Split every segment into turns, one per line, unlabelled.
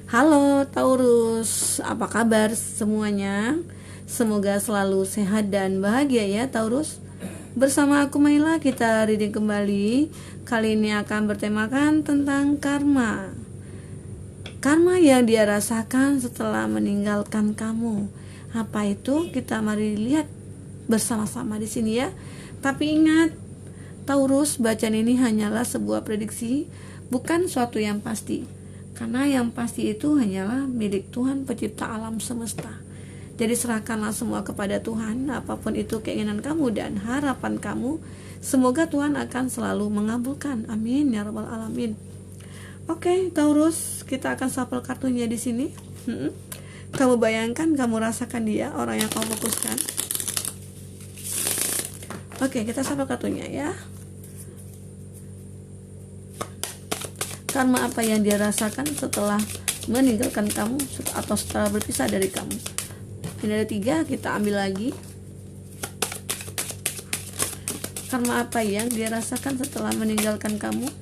Halo Taurus, apa kabar semuanya? Semoga selalu sehat dan bahagia ya Taurus. Bersama aku Maila, kita reading kembali. Kali ini akan bertemakan tentang karma. Karma yang dia rasakan setelah meninggalkan kamu. Apa itu? Kita mari lihat bersama-sama di sini ya. Tapi ingat, Taurus, bacaan ini hanyalah sebuah prediksi, bukan suatu yang pasti. Karena yang pasti itu hanyalah milik Tuhan pencipta alam semesta. Jadi serahkanlah semua kepada Tuhan, apapun itu keinginan kamu dan harapan kamu, semoga Tuhan akan selalu mengabulkan. Amin ya rabbal alamin. Oke, Taurus, kita akan shuffle kartunya di sini. Kamu bayangkan, kamu rasakan dia, orang yang kamu fokuskan. Oke, kita shuffle kartunya ya. Karma apa yang dia rasakan setelah meninggalkan kamu atau setelah berpisah dari kamu. Ini ada 3, kita ambil lagi. Karma apa yang dia rasakan setelah meninggalkan kamu.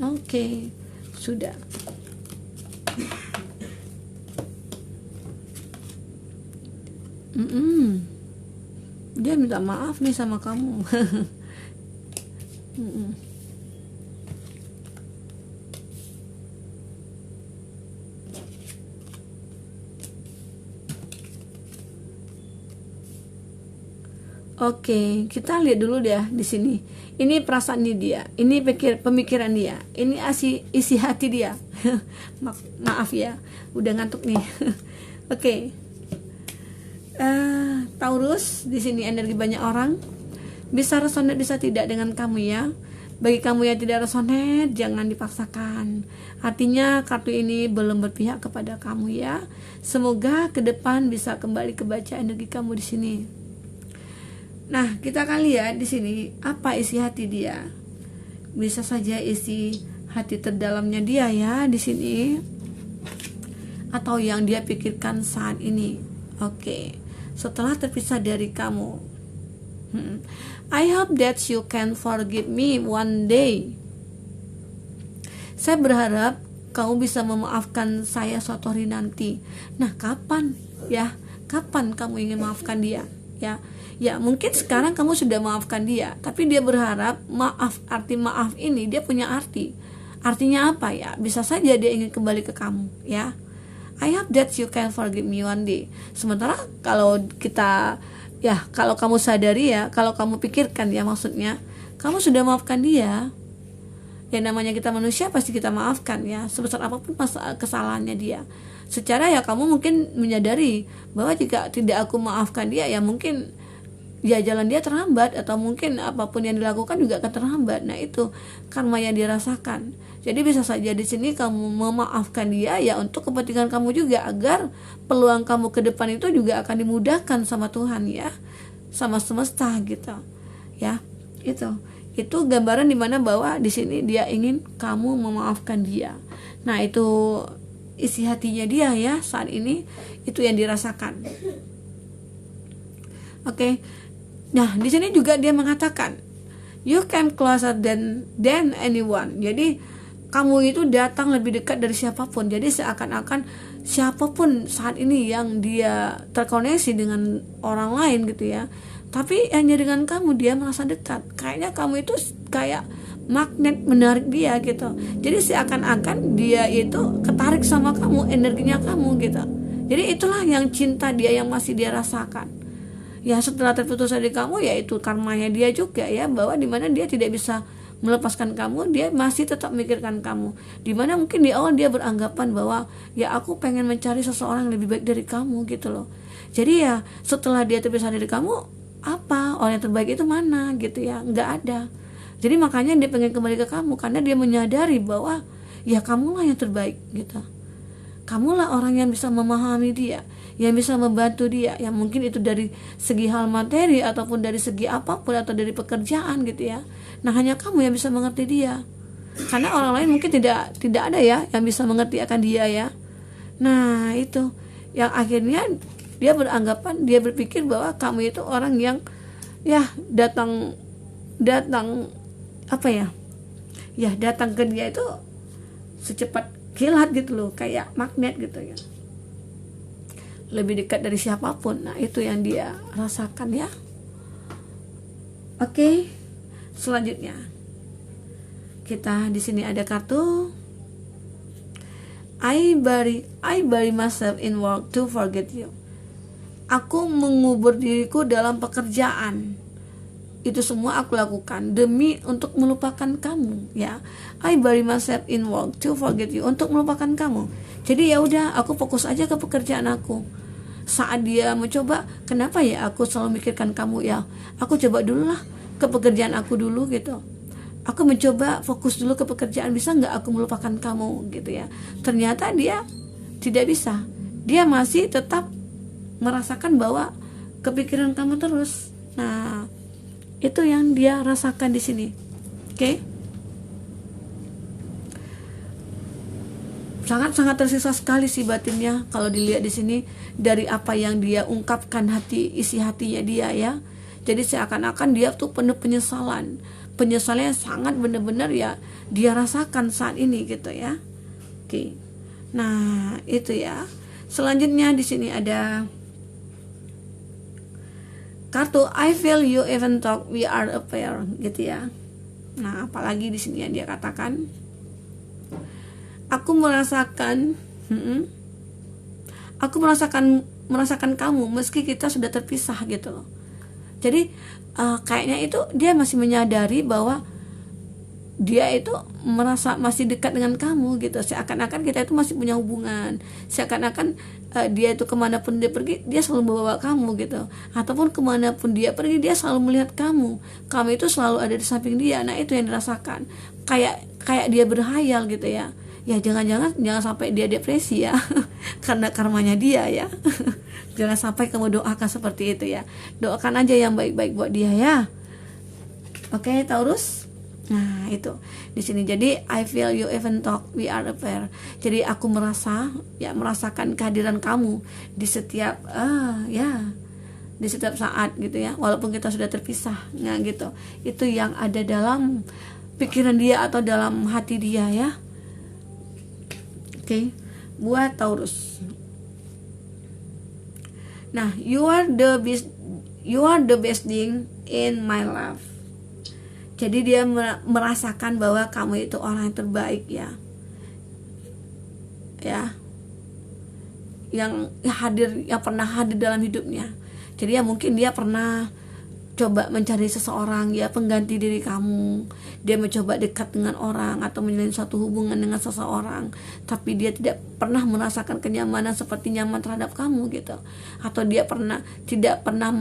Oke, sudah. Dia minta maaf nih sama kamu. Oke, kita lihat dulu deh di sini. Ini perasaan dia, ini pemikiran dia, ini isi hati dia. Maaf ya, udah ngantuk nih. Oke. Taurus, di sini energi banyak orang. Bisa resonate, bisa tidak dengan kamu ya. Bagi kamu yang tidak resonate, jangan dipaksakan. Artinya kartu ini belum berpihak kepada kamu ya. Semoga ke depan bisa kembali kebaca energi kamu di sini. Nah, kita akan lihat di sini apa isi hati dia. Bisa saja isi hati terdalamnya dia ya di sini, atau yang dia pikirkan saat ini. Oke. Setelah terpisah dari kamu, I hope that you can forgive me one day. Saya berharap kamu bisa memaafkan saya suatu hari nanti. Nah, kapan ya? Kapan kamu ingin maafkan dia? Ya, mungkin sekarang kamu sudah maafkan dia, tapi dia berharap maaf. Arti maaf ini dia punya arti. Artinya apa ya? Bisa saja dia ingin kembali ke kamu ya. I hope that you can forgive me one day. Sementara kalau kita ya, kalau kamu sadari ya, kalau kamu pikirkan ya, maksudnya kamu sudah maafkan dia. Ya, namanya kita manusia pasti kita maafkan ya, sebesar apapun kesalahannya dia. Secara ya kamu mungkin menyadari bahwa jika tidak aku maafkan dia ya mungkin ya jalan dia terhambat, atau mungkin apapun yang dilakukan juga akan terhambat. Nah, itu karma yang dirasakan. Jadi bisa saja di sini kamu memaafkan dia ya untuk kepentingan kamu juga, agar peluang kamu ke depan itu juga akan dimudahkan sama Tuhan ya, sama semesta gitu. Ya, itu gambaran dimana bahwa di sini dia ingin kamu memaafkan dia. Nah, itu isi hatinya dia ya saat ini, itu yang dirasakan. Oke. Nah, di sini juga dia mengatakan you came closer than anyone. Jadi kamu itu datang lebih dekat dari siapapun. Jadi seakan-akan siapapun saat ini yang dia terkoneksi dengan orang lain gitu ya, tapi hanya dengan kamu dia merasa dekat. Kayaknya kamu itu kayak magnet menarik dia gitu. Jadi seakan-akan dia itu ketarik sama kamu, energinya kamu gitu. Jadi itulah yang cinta dia yang masih dia rasakan. Ya, setelah terputus dari kamu, ya itu karmanya dia juga ya, bahwa dimana dia tidak bisa melepaskan kamu, dia masih tetap memikirkan kamu. Dimana mungkin di awal dia beranggapan bahwa ya aku pengen mencari seseorang yang lebih baik dari kamu gitu loh. Jadi ya setelah dia terpisah dari kamu, apa orang yang terbaik itu mana gitu ya, nggak ada. Jadi makanya dia pengen kembali ke kamu, karena dia menyadari bahwa ya kamulah yang terbaik gitu. Kamulah orang yang bisa memahami dia, yang bisa membantu dia, yang mungkin itu dari segi hal materi ataupun dari segi apapun, atau dari pekerjaan gitu ya. Nah, hanya kamu yang bisa mengerti dia, karena orang lain mungkin tidak ada ya yang bisa mengerti akan dia ya. Nah, itu yang akhirnya dia berpikir bahwa kamu itu orang yang ya datang apa ya, ya datang ke dia itu secepat kilat gitu loh, kayak magnet gitu ya, lebih dekat dari siapapun. Nah itu yang dia rasakan ya. Oke, selanjutnya kita di sini ada kartu I bury myself in work to forget you. Aku mengubur diriku dalam pekerjaan. Itu semua aku lakukan demi untuk melupakan kamu ya. I bury myself in work to forget you, untuk melupakan kamu. Jadi ya udah, aku fokus aja ke pekerjaan aku. Saat dia mencoba, kenapa ya aku selalu mikirkan kamu ya, aku coba dulu lah ke pekerjaan aku dulu gitu. Aku mencoba fokus dulu ke pekerjaan, bisa nggak aku melupakan kamu gitu ya. Ternyata dia tidak bisa, dia masih tetap merasakan bahwa kepikiran kamu terus. Nah itu yang dia rasakan di sini. Oke. Sangat-sangat tersiksa sekali sih batinnya kalau dilihat di sini dari apa yang dia ungkapkan, isi hatinya dia ya. Jadi seakan-akan dia tuh penuh penyesalan yang sangat benar-benar ya dia rasakan saat ini gitu ya. Oke. Nah, itu ya. Selanjutnya di sini ada kartu I feel you even talk we are a pair gitu ya. Nah, apalagi di sini yang dia katakan, aku merasakan merasakan kamu meski kita sudah terpisah gitu loh. Jadi kayaknya itu dia masih menyadari bahwa dia itu merasa masih dekat dengan kamu gitu. Seakan-akan kita itu masih punya hubungan. Seakan-akan dia itu kemanapun dia pergi, dia selalu membawa kamu gitu. Ataupun kemanapun dia pergi, dia selalu melihat kamu. Kamu itu selalu ada di samping dia. Nah itu yang dirasakan. Kayak dia berhayal gitu ya. Ya jangan sampai dia depresi ya. Karena karmanya dia ya. Jangan sampai kamu doakan seperti itu ya. Doakan aja yang baik-baik buat dia ya. Oke, Taurus. Nah itu di sini. Jadi I feel you even talk we are a pair. Jadi aku merasakan kehadiran kamu di setiap di setiap saat gitu ya, walaupun kita sudah terpisah. Nah gitu, itu yang ada dalam pikiran dia atau dalam hati dia ya. Oke, buat Taurus. Nah, you are the best thing in my life. Jadi dia merasakan bahwa kamu itu orang yang terbaik ya. Ya. Yang pernah hadir dalam hidupnya. Jadi ya mungkin dia pernah coba mencari seseorang ya pengganti diri kamu. Dia mencoba dekat dengan orang atau menjalin suatu hubungan dengan seseorang, tapi dia tidak pernah merasakan kenyamanan seperti nyaman terhadap kamu gitu. Atau dia tidak pernah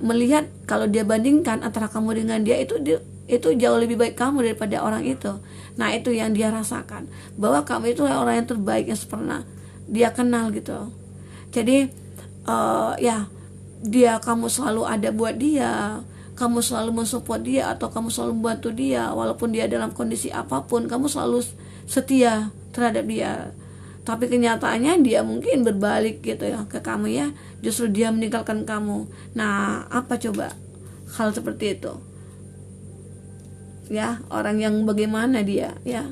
melihat kalau dia bandingkan antara kamu dengan dia itu jauh lebih baik kamu daripada orang itu. Nah itu yang dia rasakan, bahwa kamu itu orang yang terbaik yang pernah dia kenal gitu. Jadi kamu selalu ada buat dia, kamu selalu mensupport dia, atau kamu selalu membantu dia walaupun dia dalam kondisi apapun, kamu selalu setia terhadap dia. Tapi kenyataannya dia mungkin berbalik gitu ya ke kamu ya, justru dia meninggalkan kamu. Nah apa coba hal seperti itu ya, orang yang bagaimana dia ya,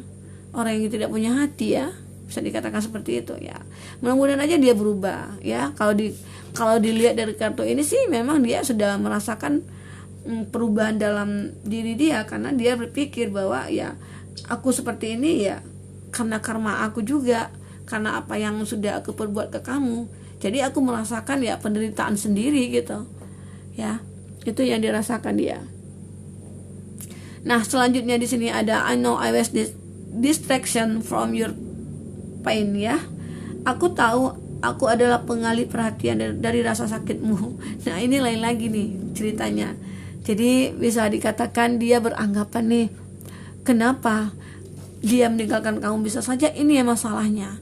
orang yang tidak punya hati ya, bisa dikatakan seperti itu ya. Mudah-mudahan aja dia berubah ya. Kalau dilihat dari kartu ini sih memang dia sudah merasakan perubahan dalam diri dia, karena dia berpikir bahwa ya aku seperti ini ya karena karma aku juga, karena apa yang sudah aku perbuat ke kamu. Jadi aku merasakan ya penderitaan sendiri gitu ya. Itu yang dirasakan dia. Nah selanjutnya di sini ada I know I was distraction from your pain ya. Aku tahu aku adalah pengalih perhatian dari rasa sakitmu. Nah ini lain lagi nih ceritanya. Jadi bisa dikatakan dia beranggapan nih, kenapa dia meninggalkan kamu, bisa saja ini ya masalahnya.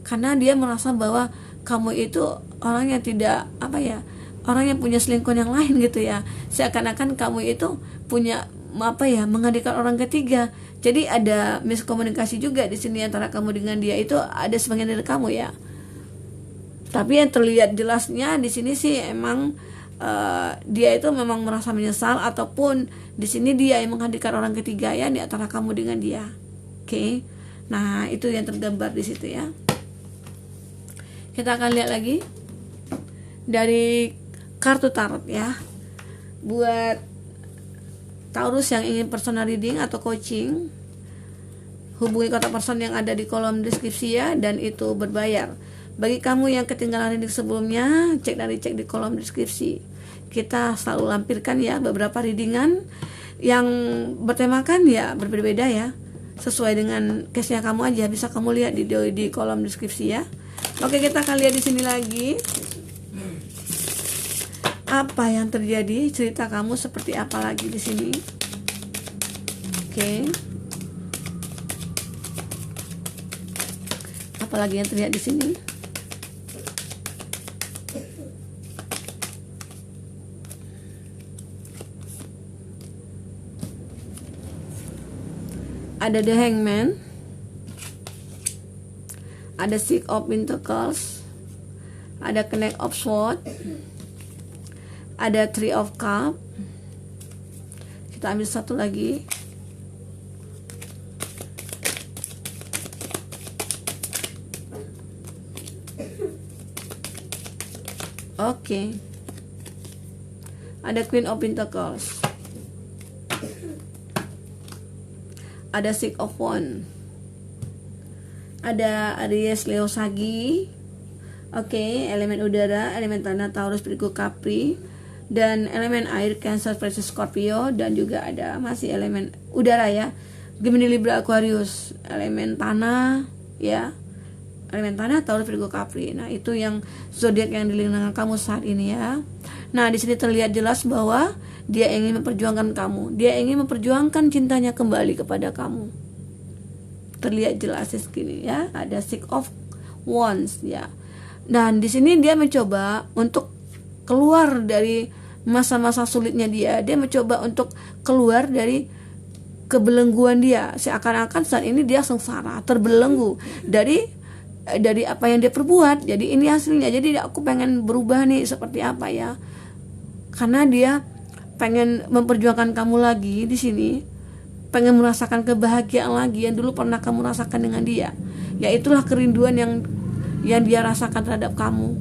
Karena dia merasa bahwa kamu itu orang yang tidak orang yang punya selingkuhan yang lain gitu ya. Seakan-akan kamu itu punya menghadirkan orang ketiga. Jadi ada miskomunikasi juga di sini antara kamu dengan dia, itu ada sebagian dari kamu ya. Tapi yang terlihat jelasnya di sini sih emang dia itu memang merasa menyesal, ataupun di sini dia yang menghadirkan orang ketiga ya di antara kamu dengan dia. Oke. Nah, itu yang tergambar di situ ya. Kita akan lihat lagi dari kartu tarot ya. Buat Taurus yang ingin personal reading atau coaching, hubungi kontak person yang ada di kolom deskripsi ya, dan itu berbayar. Bagi kamu yang ketinggalan reading sebelumnya, cek di kolom deskripsi. Kita selalu lampirkan ya beberapa readingan yang bertemakan ya berbeda-beda ya, sesuai dengan case-nya kamu aja. Bisa kamu lihat di kolom deskripsi ya. Oke, kita akan lihat di sini lagi apa yang terjadi, cerita kamu seperti apa lagi di sini. Oke. Apalagi yang terlihat di sini? Ada The Hangman, ada Six of Pentacles, ada Knight of Swords, ada Three of Cups. Kita ambil satu lagi. Oke. Ada Queen of Pentacles, ada Six of Wands, ada Aries, Leo, Sagi. Oke, elemen udara, elemen tanah, Taurus, Virgo, Capri, dan elemen air, Cancer, Pisces, Scorpio, dan juga ada masih elemen udara ya, Gemini, Libra, Aquarius, elemen tanah ya, elemen tanah, Taurus, Virgo, Capri. Nah, itu yang zodiak yang dilingkungan kamu saat ini ya. Nah, di sini terlihat jelas bahwa dia ingin memperjuangkan kamu. Dia ingin memperjuangkan cintanya kembali kepada kamu. Terlihat jelas di sini ya. Ada Six of Wands ya. Dan di sini dia mencoba untuk keluar dari masa-masa sulitnya dia. Dia mencoba untuk keluar dari kebelengguan dia. Seakan-akan saat ini dia sengsara, terbelenggu dari apa yang dia perbuat. Jadi ini hasilnya. Jadi aku pengen berubah nih, seperti apa ya? Karena dia pengen memperjuangkan kamu lagi di sini, pengen merasakan kebahagiaan lagi yang dulu pernah kamu rasakan dengan dia. Ya, itulah kerinduan yang dia rasakan terhadap kamu.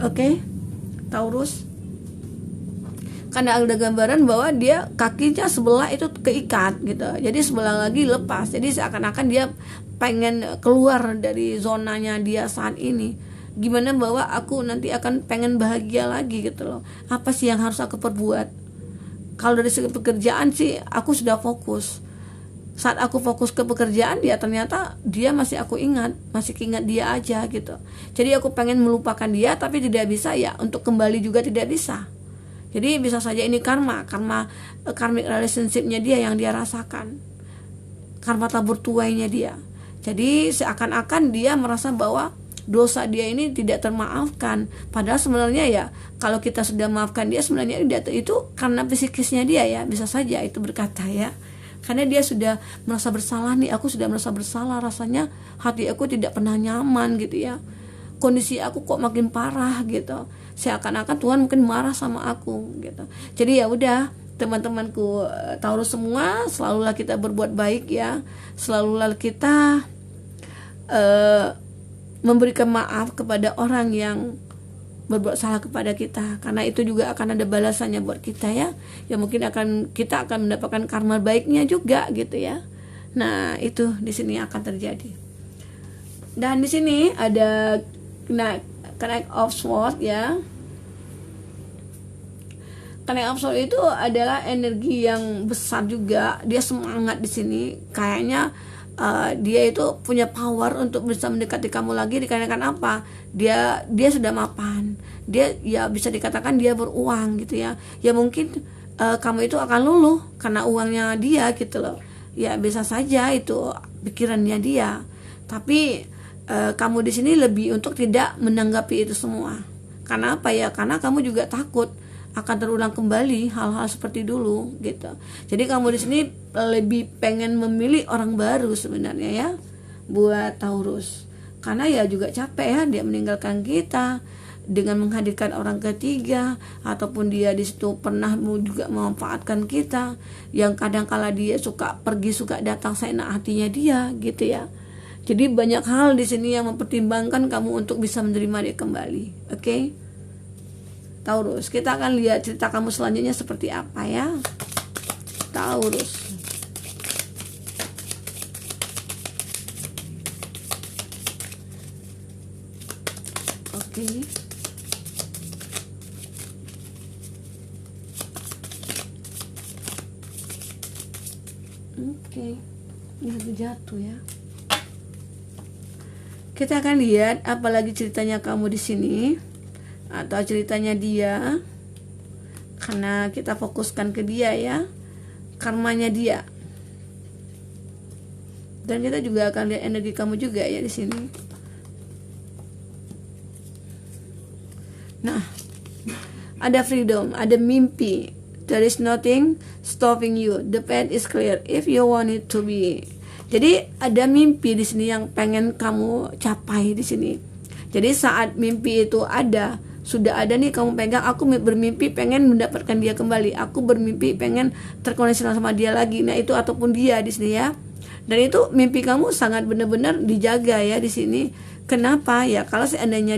Oke, Taurus. Karena ada gambaran bahwa dia kakinya sebelah itu keikat gitu, jadi sebelah lagi lepas. Jadi seakan-akan dia pengen keluar dari zonanya dia saat ini. Gimana bahwa aku nanti akan pengen bahagia lagi gitu loh. Apa sih yang harus aku perbuat? Kalau dari segi pekerjaan sih aku sudah fokus. Saat aku fokus ke pekerjaan, dia ternyata dia masih aku ingat, masih ingat dia aja gitu. Jadi aku pengen melupakan dia, tapi tidak bisa ya, untuk kembali juga tidak bisa. Jadi bisa saja ini karmic relationship-nya dia yang dia rasakan, karma tabur tuainya dia. Jadi seakan-akan dia merasa bahwa dosa dia ini tidak termaafkan. Padahal sebenarnya ya, kalau kita sudah maafkan dia, sebenarnya itu karena psikisnya dia ya, bisa saja itu berkata ya. Karena dia sudah merasa bersalah nih, aku sudah merasa bersalah, rasanya hati aku tidak pernah nyaman gitu ya. Kondisi aku kok makin parah gitu. Seakan-akan Tuhan mungkin marah sama aku gitu. Jadi ya udah, teman-temanku Taurus semua, selalulah kita berbuat baik ya. Selalulah kita memberikan maaf kepada orang yang berbuat salah kepada kita, karena itu juga akan ada balasannya buat kita ya. Ya mungkin kita akan mendapatkan karma baiknya juga gitu ya. Nah, itu di sini akan terjadi. Dan di sini ada Knight of Swords ya. Knight of Swords itu adalah energi yang besar juga. Dia semangat di sini. Kayaknya dia itu punya power untuk bisa mendekati kamu lagi, dikarenakan apa? Dia sudah mapan. Dia ya bisa dikatakan dia beruang gitu ya. Ya mungkin kamu itu akan luluh karena uangnya dia gitu loh. Ya bisa saja itu pikirannya dia. Tapi kamu di sini lebih untuk tidak menanggapi itu semua. Karena apa ya? Karena kamu juga takut akan terulang kembali hal-hal seperti dulu gitu. Jadi kamu di sini lebih pengen memilih orang baru sebenarnya ya, buat Taurus. Karena ya juga capek ya dia meninggalkan kita. dengan menghadirkan orang ketiga, ataupun dia di situ pernah juga memanfaatkan kita, yang kadang kala dia suka pergi suka datang seenak hatinya dia gitu ya. Jadi banyak hal di sini yang mempertimbangkan kamu untuk bisa menerima dia kembali. Oke? Taurus, kita akan lihat cerita kamu selanjutnya seperti apa ya. Taurus. Oke. Oke. Ini jatuh ya. Kita akan lihat apalagi ceritanya kamu di sini atau ceritanya dia. Karena kita fokuskan ke dia ya. Karmanya dia. Dan kita juga akan lihat energi kamu juga ya di sini. Nah, ada freedom, ada mimpi. There is nothing stopping you. The path is clear if you want it to be. Jadi ada mimpi di sini yang pengen kamu capai di sini. Jadi saat mimpi itu ada, sudah ada nih kamu pegang. Aku bermimpi pengen mendapatkan dia kembali. Aku bermimpi pengen terkoneksi sama dia lagi. Nah itu ataupun dia di sini ya. Dan itu mimpi kamu sangat benar-benar dijaga ya di sini. Kenapa ya? Kalau seandainya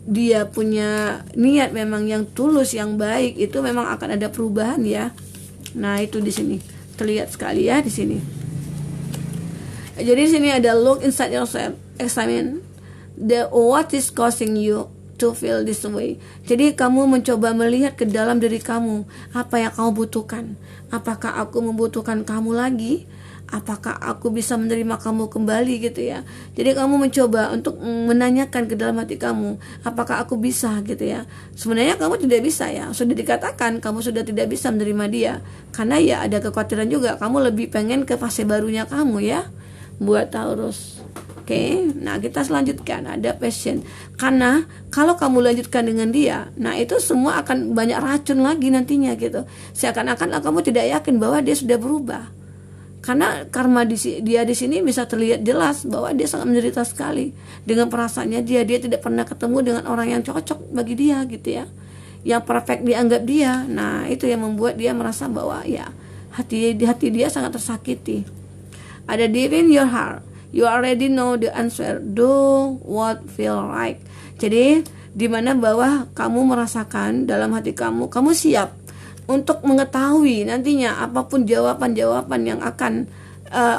dia punya niat memang yang tulus, yang baik, itu memang akan ada perubahan ya. Nah itu di sini terlihat sekali ya di sini. Jadi di sini ada look inside yourself, examine what is causing you to feel this way. Jadi kamu mencoba melihat ke dalam diri kamu, apa yang kamu butuhkan. Apakah aku membutuhkan kamu lagi? Apakah aku bisa menerima kamu kembali gitu ya. Jadi kamu mencoba untuk menanyakan ke dalam hati kamu, apakah aku bisa gitu ya. Sebenarnya kamu tidak bisa ya. Sudah dikatakan kamu sudah tidak bisa menerima dia. Karena ya ada kekhawatiran juga, kamu lebih pengen ke fase barunya kamu ya. Buat Taurus. Oke, nah kita selanjutkan ada passion. Karena kalau kamu lanjutkan dengan dia, nah itu semua akan banyak racun lagi nantinya gitu. Seakan-akan kamu tidak yakin bahwa dia sudah berubah. Karena karma dia di sini bisa terlihat jelas bahwa dia sangat menderita sekali dengan perasaannya dia tidak pernah ketemu dengan orang yang cocok bagi dia gitu ya, yang perfect dianggap dia. Nah itu yang membuat dia merasa bahwa ya hati dia sangat tersakiti. Ada deep in your heart, you already know the answer, do what feel right. Jadi dimana bahwa kamu merasakan dalam hati kamu siap untuk mengetahui nantinya apapun jawaban-jawaban yang akan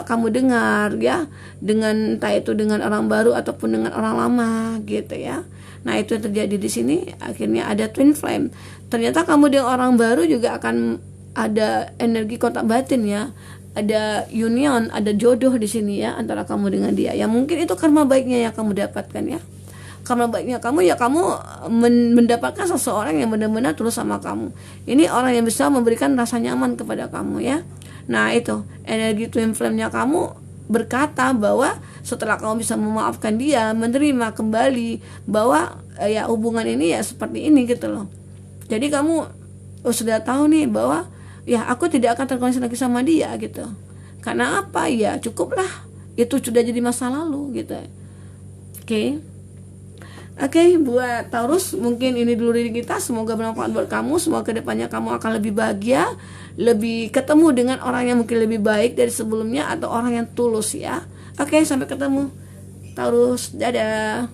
kamu dengar ya, dengan entah itu dengan orang baru ataupun dengan orang lama gitu ya. Nah itu yang terjadi di sini. Akhirnya ada twin flame. Ternyata kamu dengan orang baru juga akan ada energi kontak batin ya, ada union, ada jodoh di sini ya antara kamu dengan dia. Ya mungkin itu karma baiknya yang kamu dapatkan ya. Karena baiknya kamu ya kamu mendapatkan seseorang yang benar-benar tulus sama kamu. Ini orang yang bisa memberikan rasa nyaman kepada kamu ya. Nah itu energi twin flame-nya kamu berkata bahwa setelah kamu bisa memaafkan dia, menerima kembali bahwa ya hubungan ini ya seperti ini gitu loh. Jadi kamu sudah tahu nih bahwa ya aku tidak akan terkoneksi lagi sama dia gitu. Karena apa ya, cukuplah itu sudah jadi masa lalu gitu. Oke, buat Taurus mungkin ini dulu dari kita. Semoga bermanfaat buat kamu. Semoga kedepannya kamu akan lebih bahagia, lebih ketemu dengan orang yang mungkin lebih baik dari sebelumnya, atau orang yang tulus ya. Oke, sampai ketemu Taurus, dadah.